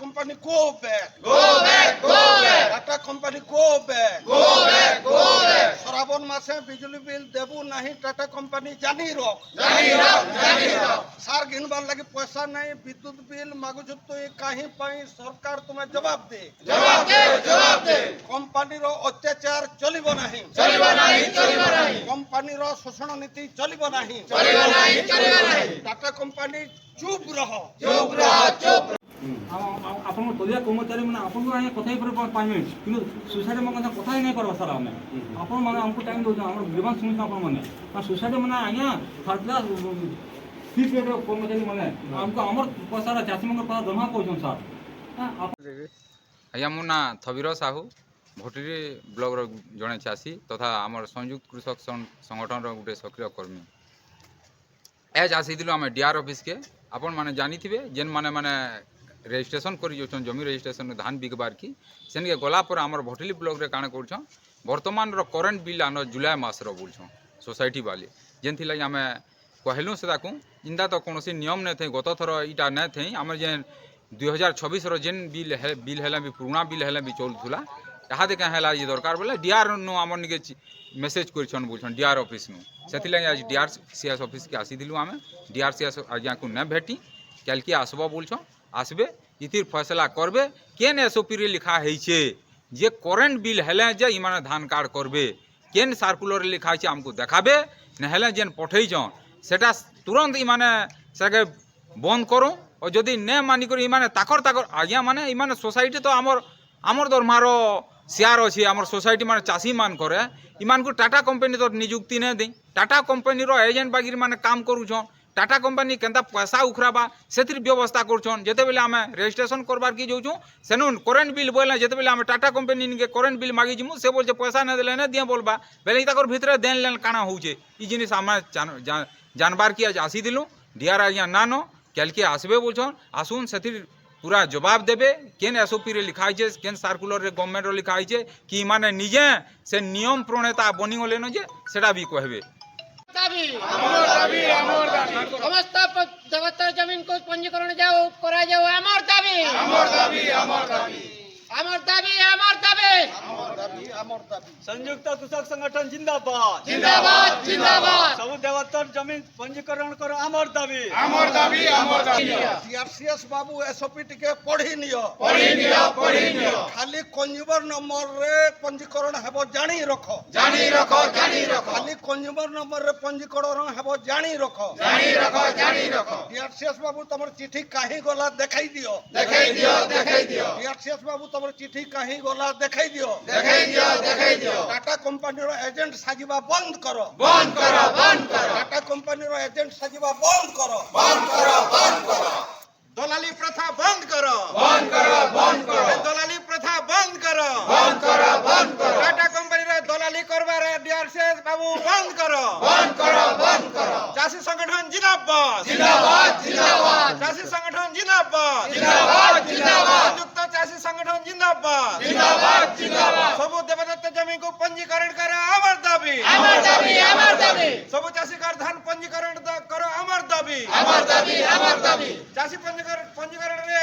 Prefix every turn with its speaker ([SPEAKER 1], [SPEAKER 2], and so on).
[SPEAKER 1] company go back.
[SPEAKER 2] Go back, go back.
[SPEAKER 1] Tata company go back.
[SPEAKER 2] Go back, go back.
[SPEAKER 1] শ্রাবণ মাসে বিজলি বিল দেবু নাহি tata company জানি rock.
[SPEAKER 2] জানি রাখ, জানি রাখ।
[SPEAKER 1] সার ঘিনবার লাগি পয়সা নাই, বিদ্যুৎ বিল মাগুছ তুই কাহি পাই সরকার তুমি জবাব দে।
[SPEAKER 2] জবাব দে, জবাব দে।
[SPEAKER 1] কোম্পানির অত্যাচার চলিব নাহি।
[SPEAKER 2] চলিব নাই, চলিব নাই।
[SPEAKER 1] কোম্পানির শোষণ নীতি চলিব নাহি।
[SPEAKER 2] চলিব নাই, চলিব নাই।
[SPEAKER 1] টাটা কোম্পানি চুপ রহ।
[SPEAKER 2] চুপ রহ, চুপ।
[SPEAKER 3] ଆପଣଙ୍କ ତଳିଆ କର୍ମଚାରୀ ମାନେ ଆପଣଙ୍କୁ ଆଜ୍ଞା କଥା ହେଇପାରେ 5 ମିନିଟ୍ କିନ୍ତୁ ସୁସାଇଡ୍ ମାନେ କଥା ହିଁ ନାଇଁ ପାରବା ସାର୍ ଆମେ ଆପଣମାନେ ଆମକୁ ଟାଇମ୍ ଦେଉଛନ୍ ଆମର ଗ୍ରିଭାନ୍ସ ଶୁଣୁଛନ୍ ଆପଣମାନେ ସୁସାଇଡ୍ ମାନେ ଆଜ୍ଞା ଥାର୍ଡ କ୍ଲାସ୍ ଫିଫ୍ଥ ଗ୍ରେଡ୍ର କର୍ମଚାରୀ ମାନେ ଆମକୁ ଆମର ପଇସାଟା ଚାଷୀମାନଙ୍କର ପଇସା ଦରମା ପାଉଛନ୍ ସାର୍
[SPEAKER 4] ଆଜ୍ଞା ମୋ ନାଁ ଥବିର ସାହୁ ଭୋଟିରି ବ୍ଲକ୍ର ଜଣେ ଚାଷୀ ତଥା ଆମର ସଂଯୁକ୍ତ କୃଷକ ସଂଗଠନର ଗୋଟେ ସକ୍ରିୟ କର୍ମୀ ଏଜ୍ ଆସିଥିଲୁ ଆମେ ଡିଆର୍ ଅଫିସ୍କେ ଆପଣମାନେ ଜାଣିଥିବେ ଯେନ୍ମାନେ ମାନେ ରେଜିଷ୍ଟ୍ରେସନ୍ କରି ଯାଉଛନ୍ ଜମି ରେଜିଷ୍ଟ୍ରେସନ୍ ଧାନ ବିକବାର୍ କି ସେନିକେ ଗଲା ପରେ ଆମର ଭୋଟିଲି ବ୍ଲକ୍ରେ କାଣା କରୁଛନ୍ ବର୍ତ୍ତମାନର କରେଣ୍ଟ ବିଲ୍ ଆମେ ଜୁଲାଇ ମାସର ବୋଲଛନ୍ ସୋସାଇଟି ବାଲି ଯେନ୍ଥିଲାଗି ଆମେ କହିଲୁ ସେଟାକୁ ଇନ୍ତା ତ କୌଣସି ନିୟମ ନାଇଁ ଥାଇ ଗତ ଥର ଇଟା ନାଇଁ ଥାଇ ଆମର ଯେନ୍ 2026ର ଯେନ୍ ବିଲ୍ ହେଲେ ବି ପୁରୁଣା ବିଲ୍ ହେଲେ ବି ଚଲୁଥିଲା ଏହାଦେ କାଁ ହେଲା ଇଏ ଦରକାର ବୋଲେ ଡିଆର୍ନୁ ଆମର ନିକେ ମେସେଜ୍ କରିଛନ୍ ବୋଲଛନ୍ ଡିଆର୍ ଅଫିସ୍ନୁ ସେଥିଲାଗି ଆଜି ଡିଆର୍ ସିଏସ୍ ଅଫିସ୍କେ ଆସିଥିଲୁ ଆମେ ଡିଆର୍ ସିଏସ୍ ଆଜ୍ଞାକୁ ନାଇଁ ଭେଟି କାଲ୍କି ଆସବ ବୋଲଛନ୍ আসবে ইতির ফয়সলা করবে কেন এসওপিরে লেখা হয়েছে যে করেন্ট বিল হেলে যে ইমানে ধান কার্ড করবে কেন সার্কুলারে লেখা হয়েছে আমাকে দেখাবে না হেলে যেন পঠাইছন সেটা তুরন্ত ইমানে সেটাকে বন্ধ করো ও যদি নে মানি করে ইমানে তাকর আজ্ঞা মানে ইমানে সোসাইটি তো আমার দরমার শেয়ার অছে আমার সোসাইটি মানে চাষী মান করে ইমানকু টাটা কোম্পানি তো নিযুক্তি নে দেই টাটা কোম্পানির এজেন্ট বাগির মানে কাম করুছন টাটা কোম্পানি কেনতা পয়সা উখরাবা সেতির ব্যবস্থা করছন যেতেবেলে আমি রেজিস্ট্রেশন করবার কি যাউছু সেনু করেন্ট বিল বলে যেতেবেলে আমি টাটা কোম্পানি নিকে করেন্ট বিল মাগি জিমু সে বলছে পয়সা না দেলে না দিয়ে বলবা বেলে তাকর ভিতরে দেন লেন কানা হউছে ই জিনিস আমি জানবার কি আজ আসি দিলু ডিআর আজ্ঞা না নো কালকে আসবে বলছন আসুন সেতির পুরা জবাব দেবে কেন এসওপিরে লেখা হয়েছে কেন সার্কুলারে গভর্নমেন্টর লেখা হয়েছে কি মানে নিজে সে নিয়ম প্রণেতা বনিগলেন যে সেটা বি কহবে
[SPEAKER 2] दाबी अमर दाबी अमर दाबी समस्त जगत जमीन को पंजीकरण जाओ करा जाओ अमर दाबी अमर दाबी अमर दाबी अमर दाबी अमर दाबी
[SPEAKER 1] আমার দাবি আমার দাবি
[SPEAKER 3] संयुक्त कृषक संगठन जिंदाबाद
[SPEAKER 2] जिंदाबाद जिंदाबाद
[SPEAKER 3] सब देवतर जमीन पंजीकरण करो अमर दाबी
[SPEAKER 2] अमर दाबी अमर दाबी
[SPEAKER 1] সিআরসিএস বাবু এসওপি টিকে পড়ি নিও
[SPEAKER 2] पढ़ी नियो
[SPEAKER 1] খালি কনজ্যুমার নম্বরে পঞ্জীকরণ ହେବ জানি রখো
[SPEAKER 2] जानी रखो
[SPEAKER 1] খালি কনজ্যুমার নম্বরে পঞ্জীকরণ ହେବ জানি রখো
[SPEAKER 2] जानी रखो
[SPEAKER 1] সিআরসিএস বাবু তোমার চিঠি কাহি গলা দেখাই দিও
[SPEAKER 2] देखाई दियो
[SPEAKER 1] সিআরসিএস বাবু তোমার চিঠি কাহি গলা দেখাই দিও
[SPEAKER 2] देखाई दियो
[SPEAKER 1] টাটা কোম্পানির এজেন্ট সাজিবা বন্ধ করো
[SPEAKER 2] बंद करो
[SPEAKER 1] টাটা কোম্পানির এজেন্ট সাজিবা বন্ধ করো দলালি প্রথা বন্ধ করো দলালি প্রথা বন্ধ করো টাটা কোম্পানির দলালি করবার ডিআরসিএস বাবু বন্ধ করো চাষী সংগঠন জিন্দাবাদ চাষী সংগঠন জিন্দাবাদ সংযুক্ত চাষী সংগঠন জিন্দাবাদ সবু দেবদত্ত জমিকে পঞ্জীকরণ করো আমার দাবি সবু চাষীকার ধান পঞ্জীকরণ করো আমার দাবি চাষী পঞ্জীকরণের